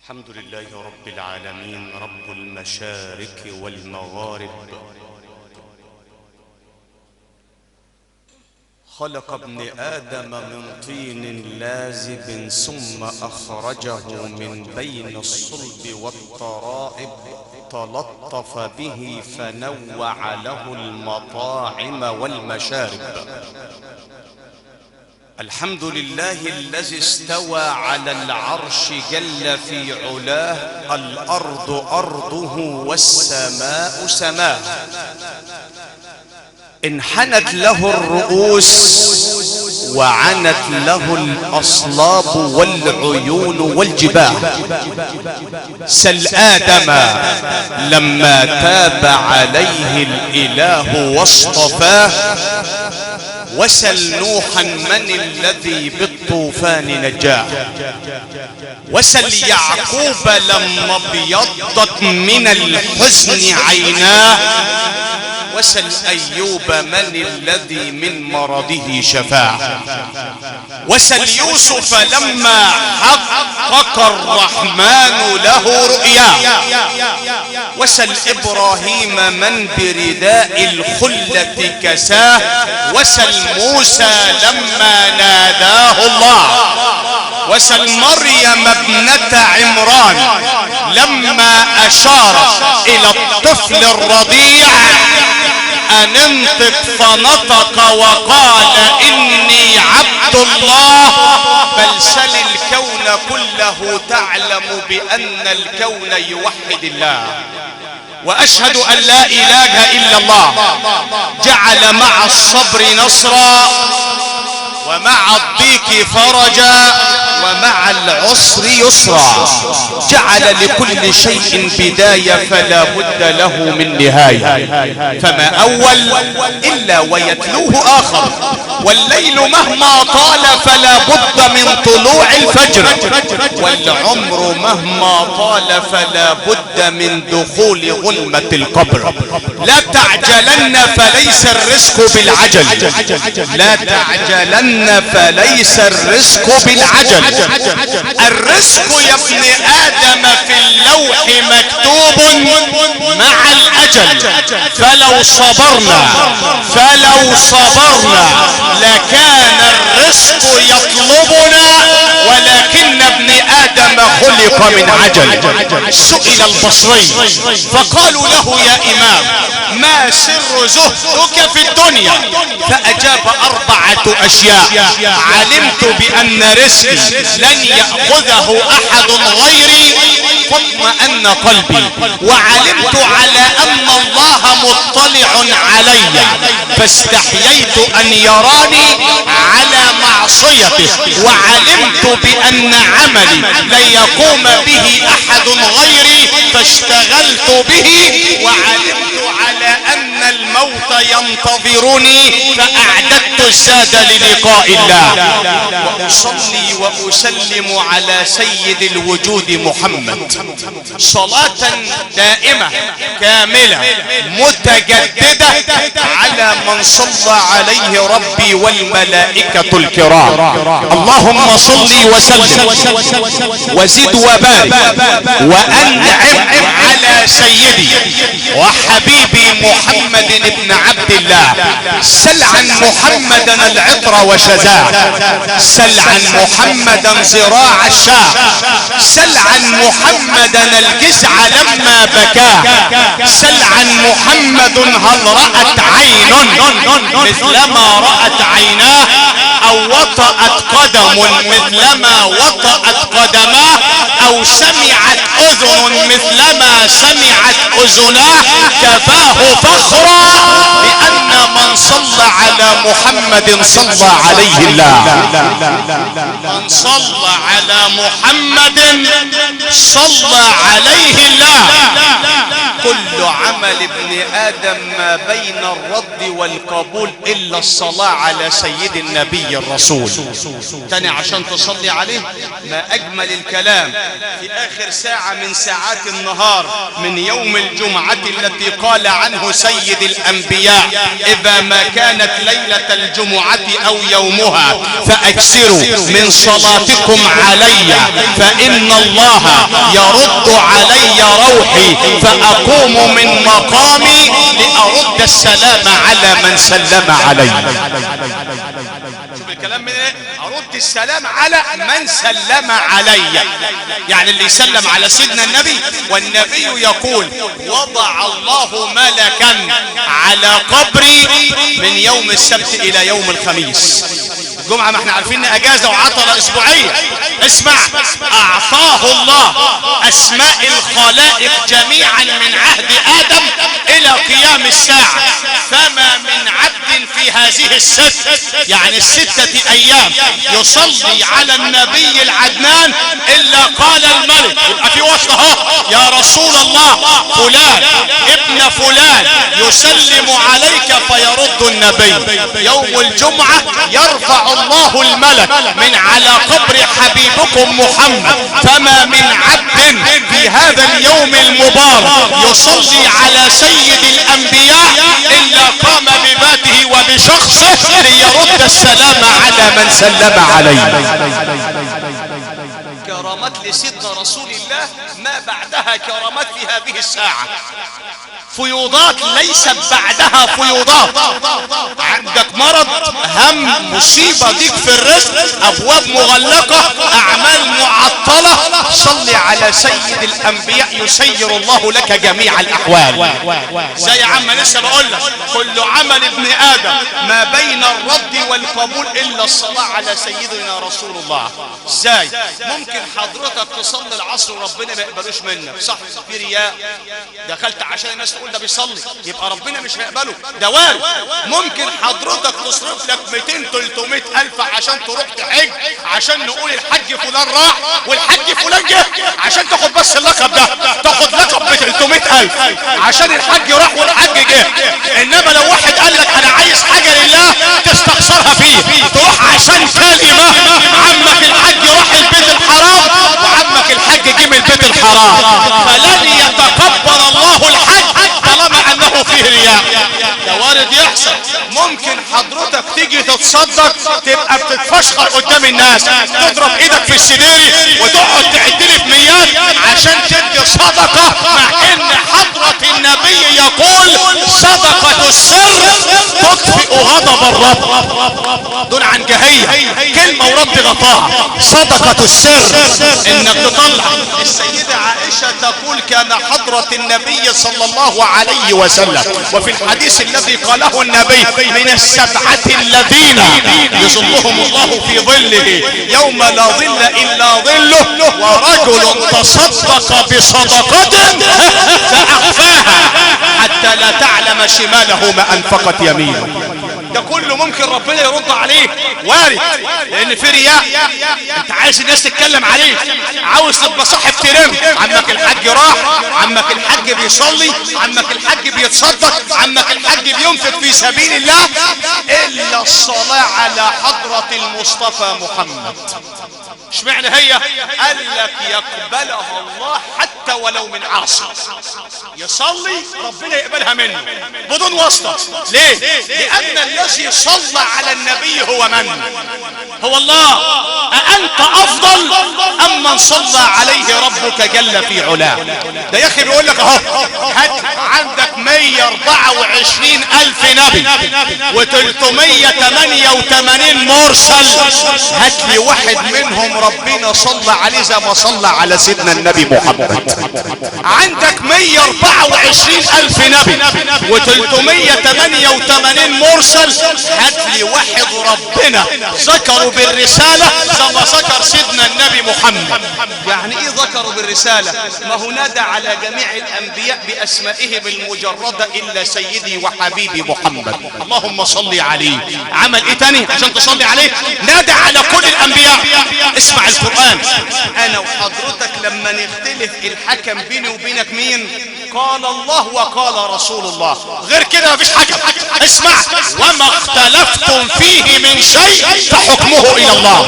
الحمد لله رب العالمين رب المشارق والمغارب. خلق ابن آدم من طين لازب ثم أخرجه من بين الصلب والترائب، تلطف به فنوع له المطاعم والمشارب. الحمد لله الذي استوى على العرش جل في علاه، الأرض أرضه والسماء سماه. انحنت له الرؤوس وعنت له الأصلاب والعيون والجباه. سل آدم لما تاب عليه الإله واصطفاه، وسل نوحا من الذي بالطوفان نجاه، وسل يعقوب لما ابيضت من الحزن عيناه، وسل أيوب من الذي من مرضه شفاه، وسل يوسف لما حقق الرحمن له رؤياه، وسل إبراهيم من برداء الخلة كساه، وسل موسى لما ناداه الله، وسل مريم ابنة عمران لما أشارت إلى الطفل الرضيع أن انطق فنطق وقال إني عبد الله. بل سل الكون كله تعلم بأن الكون يوحد الله. وأشهد أن لا إله إلا الله جعل مع الصبر نصرا، ومع الضيق فرجا، ومع العسر يسرا. جعل لكل شيء بداية فلا بد له من نهاية، فما أول إلا ويتلوه آخر، والليل مهما طال فلا بد من طلوع الفجر، والعمر مهما طال فلا بد من دخول ظلمة القبر. لا تعجلن فليس الرزق بالعجل، لا تعجلن فليس الرزق بالعجل. الرزق يا ابن آدم في اللوح مكتوب مع الأجل، فلو صبرنا لكان الرزق يطلبنا، ولكن ابن آدم خلق من عجل. سئل البصري فقالوا له يا إمام ما سر زهدك في الدنيا؟ فأجاب 4 أشياء: علمت بأن رزقي لن يأخذه أحد غيري فاطمأن قلبي، وعلمت على أن الله مطلع علي فاستحييت أن يراني على معصيته، وعلمت بأن عملي لن يقوم به أحد غيري فاشتغلت به، وعلمت على أن الموت ينتظرني فأعددت الزاد للقاء الله. وأصلي وأسلم على سيد الوجود محمد صلاة دائمة كاملة متجددة على من صلى عليه ربي والملائكة الكرام. اللهم صل وسلم وزد وبارك وأنعم على سيدي وحبيبي محمد بن عبد الله. سل عن محمدا العطر وشذاه، سل عن محمدا زراع الشاه، سل عن محمدا الجزع لما بكاه، سل عن محمد هل رأت عين مثلما رأت عيناه، أو وطأت قدم مثلما وطأت قدماه، أو سمعت أذن مثلما سمعت أذناه. كفاه فخرا بأن من صلى على محمد صلى عليه الله. من صلى على محمد صلى عليه الله. كل عمل ابن آدم ما بين الرد والقبول إلا الصلاة على سيد النبي الرسول. تاني عشان تصلي عليه ما أجمل الكلام في آخر ساعة ساعة من ساعات النهار من يوم الجمعة التي قال عنه سيد الأنبياء إذا ما كانت ليلة الجمعة أو يومها فأكثروا من صلاتكم علي فإن الله يرد علي روحي فأقوم من مقامي لأرد السلام على من سلم علي. شوف الكلام من ايه؟ ارد السلام على من سلم علي، يعني اللي يسلم على سيدنا النبي. والنبي يقول وضع الله ملكا على قبري من يوم السبت الى يوم الخميس. الجمعة ما احنا عارفين اجازة وعطلة اسبوعية. اسمع، اعطاه الله اسماء الخلائق جميعا من عهد ادم الى قيام الساعة، فما من عبد في هذه يعني الستة ايام يصلي على النبي العدنان الا قال الملك، يبقى في وسط اهو يا رسول الله فلان ابن فلان يسلم عليك فيرد النبي. يوم الجمعة يرفع الله الملك من على قبر حبيبكم محمد، فما من عبد في هذا اليوم المبارك يصلي على سيد الانبياء الا قام بذاته وبشخصه ليرد السلام على من سلم عليه. كرامات لسيدنا رسول الله ما بعدها كرامات في هذه الساعة، فيوضات ليست بعدها فيوضات. عندك مرض، هم، مصيبة، ضيق في الرزق، ابواب مغلقة، اعمال معطلة، صل على سيد الانبياء يسير الله لك جميع الاحوال. زي يا عم لسه بقول لك كل عمل ابن ادم ما بين الرد والقبول الا الصلاة على سيدنا رسول الله. ازاي ممكن حضرتك تصلي العصر وربنا ما يقبلوش منك؟ صح، في رياء، دخلت عشان الناس تقول ده بيصلي يبقى ربنا مش هيقبله، ده وارد. ممكن حضرتك تصرف لك 200-300 الف عشان تروح تحج، عشان نقول الحج فلان راح والحج فلان جه، عشان تاخد بس اللقب ده، تاخد لقب ب 300 الف عشان الحج راح والحج جه. انما لو واحد قال لك انا عايز حاجه لله تستخسرها فيه، تروح عشان كلمه عمك الحج راح البيت الحرام وعمك الحج جه من البيت الحرام، فلن يتقبل الله الحج طالما انه فيه رياء. ده وارد يحصل. ممكن حضرتك تيجي تتصدق تبقى بتتفشخر قدام الناس، تضرب ايدك في السديري وتقعد تعترف ميات عشان تدي صدقة، مع ان حضرة النبي يقول صدقة السر تطفئ غضب الرب. دون عن جهية كلمة ورب غطاها. صدقة السر انك تطلع. السيدة عائشة تقول كان حضرة النبي صلى الله عليه وسلم وفي الحديث الذي قاله النبي من السبعة الذين يظلهم الله في ظله يوم لا ظل الا ظله، ورجل تصدق بصدقة فأخفاها حتى لا تعلم شماله ما انفقت يمينه. ده كله ممكن ربنا يرد عليه، وارد، لان في رياء. انت عايز الناس تتكلم عليك، عاوز تبقى صاحب ترم، عمك الحاج راح، عمك الحاج بيصلي، عمك الحاج بيتصدق، عمك الحاج بينفق في سبيل الله، الا الصلاة على حضرة المصطفى محمد. اشمعنى هي؟ قال لك يقبلها الله حتى ولو من عاصي، يصلي ربنا يقبلها منه بدون واسطة. ليه؟ لأن الذي صلى على النبي هو من؟ هو الله. أأنت أفضل أم من صلى عليه ربك جل في علاه؟ ده يا أخي بيقول لك أهو هات عندك 124 ألف نبي و388 مرسل، هات لي واحد منهم ربنا صلى عليه زي ما صلى على سيدنا النبي محمد. عندك 124 ألف نبي و388 مرسل، هات لي واحد ربنا ذكروا بالرسالة زي ما ذكر سيدنا النبي محمد. يعني ايه ذكروا بالرسالة؟ ما هو نادى على جميع الانبياء باسمائهم المجردة مجردة الا سيدي وحبيبي محمد. اللهم صل عليه. عمل ايه تاني عشان تصلي عليه؟ نادى على كل الانبياء. اسمع القرآن. انا وحضرتك لما نختلف الحكم بيني وبينك مين؟ قال الله وقال رسول الله، غير كده مفيش حكم. اسمع، وما اختلفتم فيه من شيء فحكمه الى الله.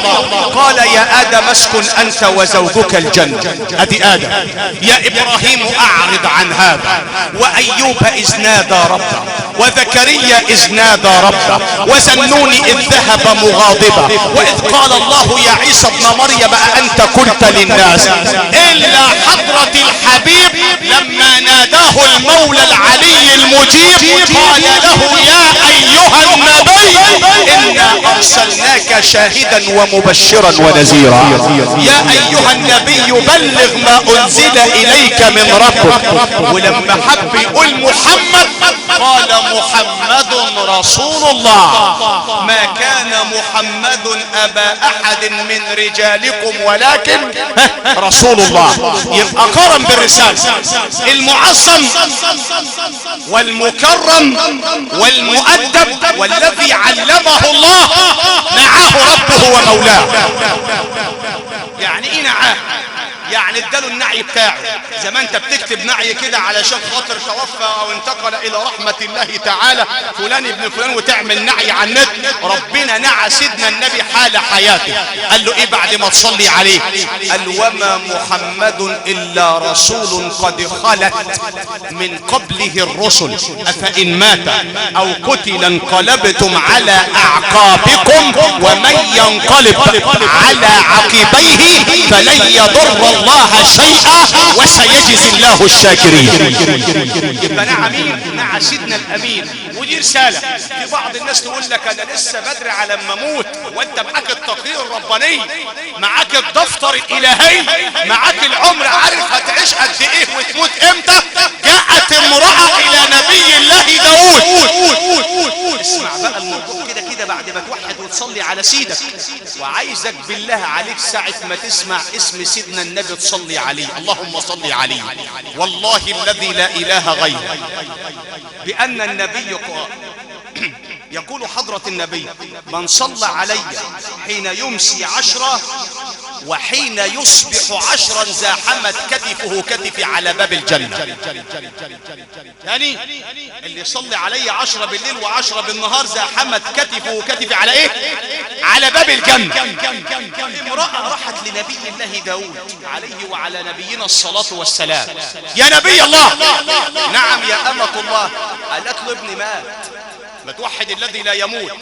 قال يا ادم اسكن انت وزوجك الجنة. ادي ادم. يا ابراهيم اعرض عن هذا. وايوب اذ نادى ربه، وزكريا اذ نادى ربه، وذنون اذ ذهب مغاضبا، واذ قال الله يا عيسى ابن مريم أأنت قلت للناس. الا حضرة الحبيب لما ناداه المولى العلي المجيب قال له يا ايها النبي انا ارسلناك شاهدا ومبشرا ونذيرا. يا ايها النبي بلغ ما انزل اليك من ربك. ولما حب يقول محمد قال محمد رسول الله. ما كان محمد ابا احد من رجالكم ولكن رسول الله. يبقى قارن بالرسالة. المعظم والمكرم والمؤدب والذي علمه الله نعاه ربه ومولاه. يعني ايه نعاه؟ يعني اداله النعي بتاعه. زي ما انت بتكتب نعي كده علشان خاطر توفى او انتقل الى رحمة الله تعالى فلان ابن فلان وتعمل نعي على النت. ربنا نعى سيدنا النبي حال حياته. قال له ايه بعد ما تصلي عليه؟ قال وما محمد الا رسول قد خلت من قبله الرسل افان مات او قتل انقلبتم على اعقابكم ومن ينقلب على عقبيه فلن يضر الله شيئا وسيجزي الله الشاكرين. يبقى نعى مين؟ نعى سيدنا الامين. ودي رسالة. في بعض الناس تقول لك انا لسه بدري على ما اموت، وانت معاك التقرير الرباني، معاك الدفتر الالهي، معاك العمر، عارف هتعيش قد ايه وتموت امتى. جاءت امرأة الى نبي الله داود. اسمع بقى الموضوع كده بعد ما توحد وتصلي على سيدك. وعايزك بالله عليك ساعة ما تسمع اسم سيدنا النبي تصلي عليه. اللهم صل عليه. والله الذي لا اله غيره بان النبي يقول حضرة النبي من صلى علي حين يمسي 10 وحين يصبح 10 زاحمت كتفه كتفي على باب الجنة. يعني اللي يصلي علي 10 بالليل و10 بالنهار زاحمت كتفه كتفي على ايه؟ على باب الجنة. امرأة راحت لنبي الله داود عليه وعلى نبينا الصلاة والسلام. يا نبي الله. نعم يا أمة الله. قالت له ابني مات. ما توحد الذي لا يموت.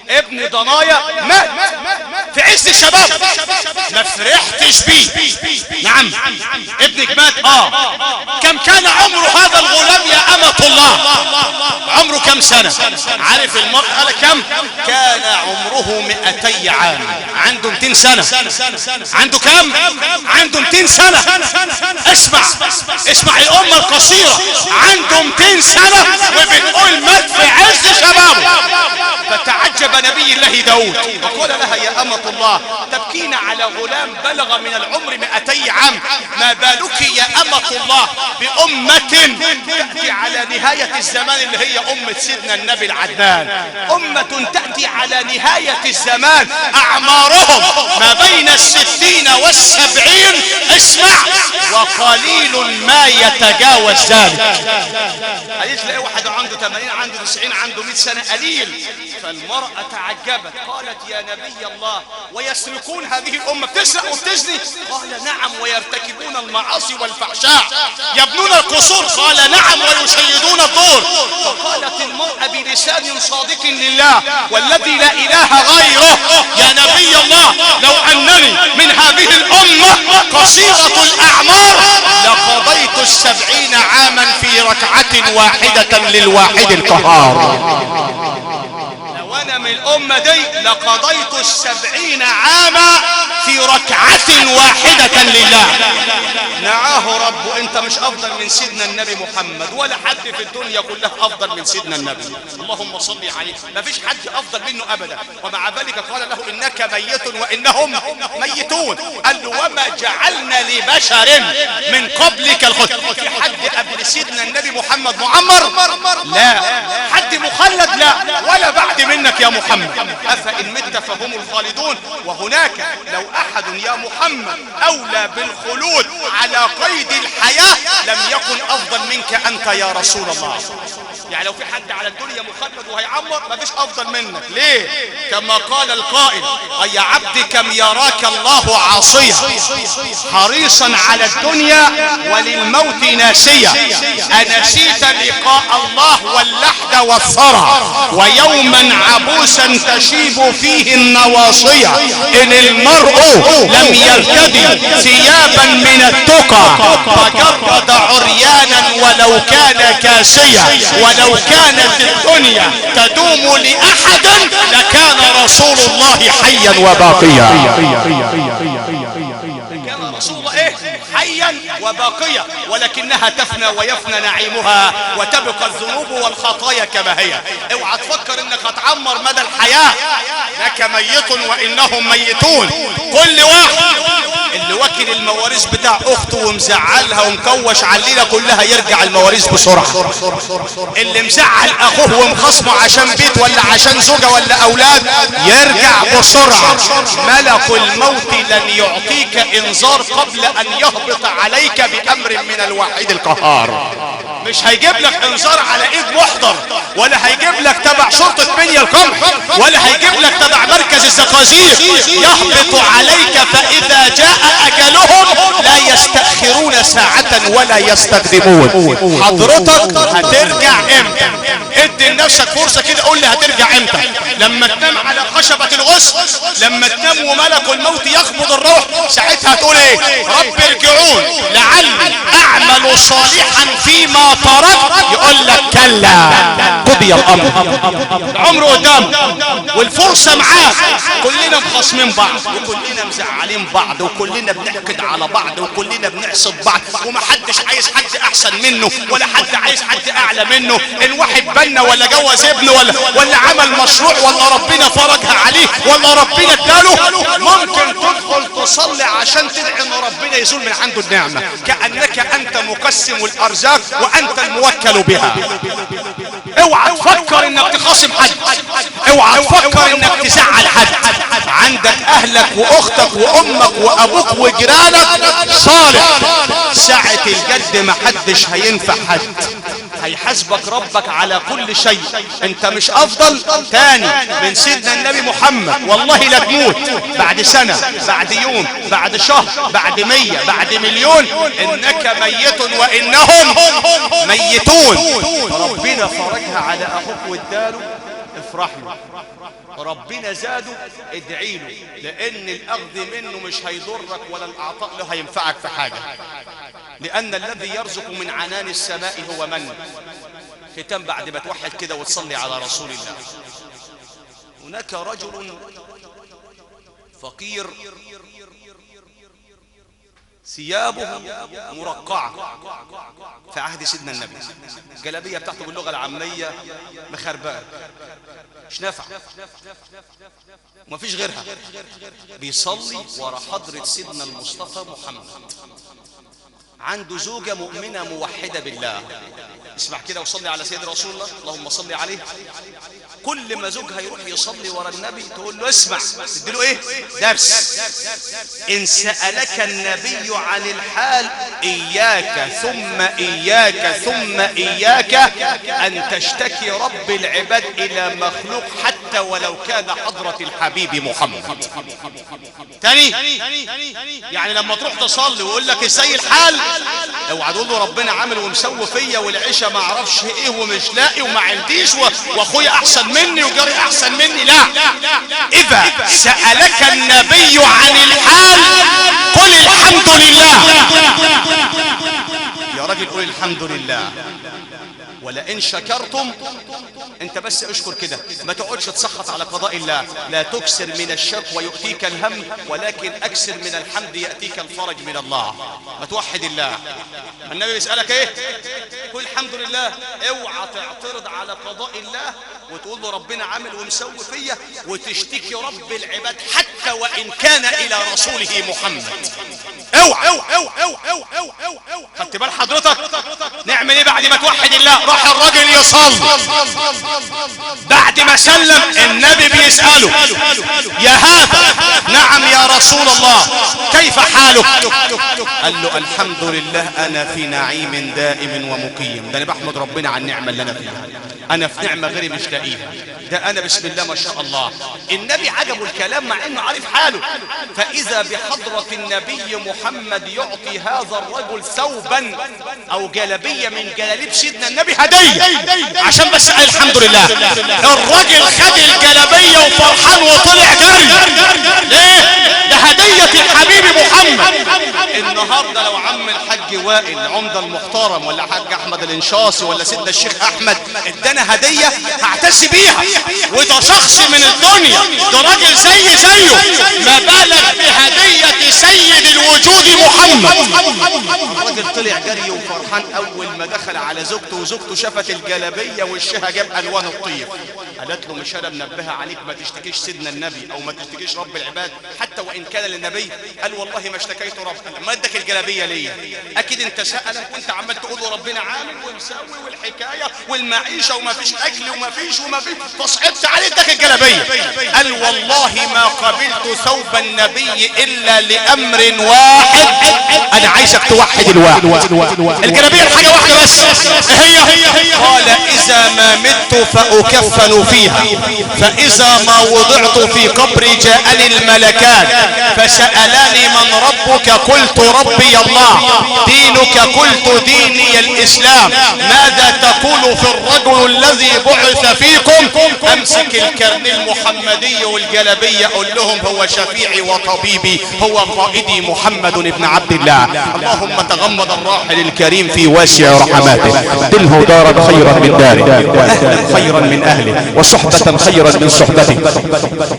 ابن ضنايا مات في عز الشباب، ما فرحتش بيه. نعم ابنك مات. كم كان عمر هذا الغلام يا أمة الله؟ عمره كم سنة؟ عارف المرء قال كم؟ كان عمره 200 عام. عنده 200 سنة. عنده كم؟ عنده 200 سنة. اسمع الأمة القصيرة. عنده 200 سنة وبتقول مات في عز شبابه. فتعجب نبي الله داود وقال لها يا أمة الله تبكين على غلام بلغ من العمر 200 عام، ما بالك يا أمة الله بأمة تأتي على نهاية الزمان اللي هي أمة سيدنا النبي العدنان. أمة تأتي على نهاية الزمان أعمارهم ما بين 60 و70. اسمع، وقليل ما يتجاوز ذلك. هيجي تلاقي واحد عنده 80 عنده 90 عنده 100 سنة قليل. فالمرأة تعجبت قالت يا نبي الله ويسرقون هذه الأمة بتسرق وبتزني؟ قال نعم ويرتكبون المعاصي والفحشاء. يبنون القصور؟ قال نعم ويشيدون الدور. فقالت المرأة بلسان صادق لله والذي لا إله غيره يا نبي الله لو أنني من هذه الأمة قصيرة الأعمار لقضيت 70 عاما في ركعة واحدة للواحد القهار. لو أنا من الامة دي لقضيت 70 عاما في ركعة واحدة لله. نعاه رب انت مش افضل من سيدنا النبي محمد، ولا حد في الدنيا كلها افضل من سيدنا النبي، اللهم صل عليه، ما فيش حد افضل منه ابدا. ومع ذلك قال له انك ميت وانهم ميتون. قال له وما جعلنا لبشر من قبلك الخلد. في حد قبل سيدنا النبي محمد معمر؟ لا. حد مخلد؟ لا. ولا بعد منك يا محمد. افإن مت فهم الخالدون. وهناك لو احد يا محمد اولى بالخلود على قيد الحياة لم يكن افضل منك انت يا رسول الله. يعني لو في حد على الدنيا مخلد وهيعمر مفيش افضل منك. ليه؟ كما قال القائل اي عبد كم يراك الله عاصيا حريصا على الدنيا وللموت ناسيا انسيت لقاء الله واللحد والثرى ويوما عبوسا تشيب فيه النواصية ان المرء لم يرتدي ثيابا من التقى فجرد عريانا ولو كان كاسيا ولو كانت الدنيا تدوم لأحد لكان رسول الله حيا وباقيا. كان رسول الله حيا وباقيا، ولكنها تفنى ويفنى نعيمها وتبقى الذنوب والخطايا كما هي. اوعى تفكر انك هتعمر مدى الحياة. لك ميت وانهم ميتون. كل واحد اللي واكل المواريث بتاع اخته ومزعلها ومكوش على الليله كلها يرجع المواريث بسرعه. اللي مزعل اخوه ومخصمه عشان بيت ولا عشان زوجه ولا اولاد يرجع بسرعه. ملك الموت لن يعطيك انذار قبل ان يهبط عليك بامر من الواحد القهار. مش هيجيب لك انذار على ايد محضر، ولا هيجيب لك تبع شرطه بني القمح، ولا هيجيب لك تبع مركز الزقازيق. يهبط عليك فاذا جاء اجلهم لا يستأخرون ساعة ولا يستقدمون. حضرتك هترجع امتى؟ ادي لنفسك فرصة كده، قول لي هترجع امتى؟ لما تنام على خشبة الغسل، لما تنام وملك الموت يقبض الروح، ساعتها تقول ايه؟ رب ارجعون لعلي اعمل صالحا فيما تركت. يقول لك كلا قضي الامر. العمر قدام والفرصة معاك. كلنا مخاصمين بعض وكلنا مزعلين بعض وكلنا بنحقد على بعض وكلنا بنحسد بعض، ومحدش عايز حد احسن منه ولا حد عايز حد اعلى منه. ان واحد بنى ولا جوز ابنه ولا عمل مشروع ولا ربنا فرجها عليه ولا ربنا اداله، ممكن تدخل تصلي عشان تدعي ان ربنا يزول من عنده النعمة كأنك انت مقسم الارزاق وانت الموكل بها. اوعى تفكر انك تخاصم حد، اوعى تفكر انك تزعل حد. عندك اهلك واختك وامك وابوك وجيرانك صالح. ساعة الجد محدش هينفع حد، هيحاسبك ربك على كل شيء. انت مش افضل تاني من سيدنا النبي محمد. والله لا تموت بعد سنة، بعد يوم، بعد شهر، بعد 100، بعد مليون. انك ميت وانهم ميتون. ربنا فرجها على اخوك واداله، افرح له. ربنا زاده، ادعي له، لان الاخذ منه مش هيضرك ولا الاعطاء له هينفعك في حاجة. لان الذي يرزق من عنان السماء هو من. ختام بعد ما توحد كده وتصلي على رسول الله. هناك رجل فقير ثيابه مرقعة في عهد سيدنا النبي، الجلابية بتاعته باللغة العامية مخربقة، مش نافع ومفيش غيرها. بيصلي ورا حضرة سيدنا المصطفى محمد، عنده زوجة مؤمنة موحدة بالله. اسمع كده وصلي على سيد رسول الله، اللهم صلي عليه. كل ما زوجها يروح يصلي ورا النبي تقول له اسمع، تديله ايه؟ درس. ان سألك النبي عن الحال اياك ثم اياك ثم اياك ان تشتكي رب العباد الى مخلوق حتى ولو كان حضرة الحبيب محمد. تاني يعني لما تروح تصلي ويقول لك ازاي الحال، اوعى تقول له ربنا عامل ومسوي فيا والعيشه ما اعرفش ايه ومش لاقي وما عنديش واخويا احسن مني وجاري احسن مني. لا، اذا سألك النبي عن الحال قل الحمد لله. يا راجل قول الحمد لله. ولئن شكرتم، انت بس اشكر كده، ما تقعدش تسخط على قضاء الله. لا تكسر من الشكوى يؤتيك الهم، ولكن اكسر من الحمد يأتيك الفرج من الله. ما توحد الله. النبي بيسألك ايه؟ قل الحمد لله. اوعى تعترض على قضاء الله وتقول له ربنا عامل ومسوي فيا وتشتكي رب العباد حتى وان كان الى رسوله محمد. اوعى. خدت بال حضرتك؟ نعمل ايه بعد ما توحد الله؟ راح الراجل يصلي، بعد ما سلم النبي بيسأله يا هذا، نعم يا رسول الله، كيف حالك؟ قال له الحمد لله انا في نعيم دائم ومقيم. ده انا بحمد ربنا على النعمة اللي انا فيها، انا في نعمة غيري مش لاقيها، ده انا بسم الله ما شاء الله. النبي عجبه الكلام مع انه عارف حاله. فاذا بحضرة النبي محمد يعطي هذا الرجل ثوبا او جلبية من جلاليب سيدنا النبي هدية عشان بس قال الحمد لله. الراجل خد الجلبية وفرحان وطلع جري. ليه؟ ده هدية الحبيب محمد. النهاردة لو عم الحاج وائل عمدة المحترم ولا حاج احمد الانشاصي ولا سيدنا الشيخ احمد ادانا هدية هعتز بيها، وده شخص من الدنيا، ده راجل زيه، ما بالك بهدية سيد الوجود محمد. الراجل طلع جري وفرحان اول ما دخل على زوجته، وزوجته شافت الجلابية وشها جاب الوان الطيب. قالت له مش انا منبهة عليك ما تشتكيش سيدنا النبي او ما تشتكيش رب العباد حتى وان كان للنبي؟ قال والله ما اشتكيت رب. ما ادك الجلابية ليه؟ اكيد انت سألك وانت عمال تقول له ربنا عامل ومسوي والحكاية والمعيشة وما فيش اكل وما فيش فصعبت عليه ادك الجلابية. قال والله ما قبلت ثوب النبي الا لامر واحد. انا عايزك توحد الواحد. الجلابية الحاجة واحدة بس، هي قال اذا ما مت فاكفن فيها، فاذا ما وضعت في قبري جاءني الملكان فسألاني من ربك قلت ربي الله، دينك قلت ديني الاسلام، ماذا تقول في الرجل الذي بعث فيكم؟ امسك الكرن المحمدي والجلبية قل لهم هو شفيعي وطبيبي، هو قائدي محمد بن عبد الله. اللهم تغمد الراحل الكريم في واسع رحماته، دله دارا خيرا من داره، واهلا خيرا من اهله، وصحبة خيرا من صحبته،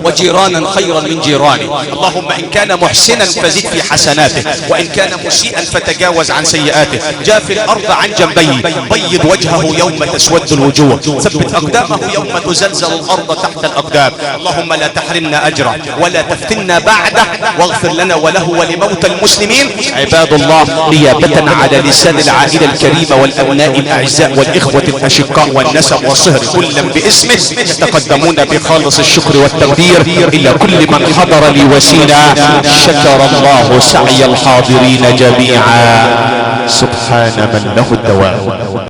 وجيرانا خيرا من جيرانه. اللهم ان كان محسنا فزد في حسناته، وان كان مسيئا فتجاوز عن سيئاته. جاف الارض عن جنبيه، بيض وجهه يوم تسود الوجوه، ثبت اقدامه يوم تزلزل الارض تحت الاقدام. اللهم لا تحرمنا اجره ولا تفتنا بعده، واغفر لنا وله ولموتى المسلمين. عباد الله، نيابة على لسان العائلة الكريمة والابناء الاعزاء والاخوة الاشقاء والنسب والصهر كلا باسمه، يتقدمون بخالص الشكر والتقدير الى كل من حضر لي وسيلة. شكر الله سعي الحاضرين جميعا. سبحان من له الدوام.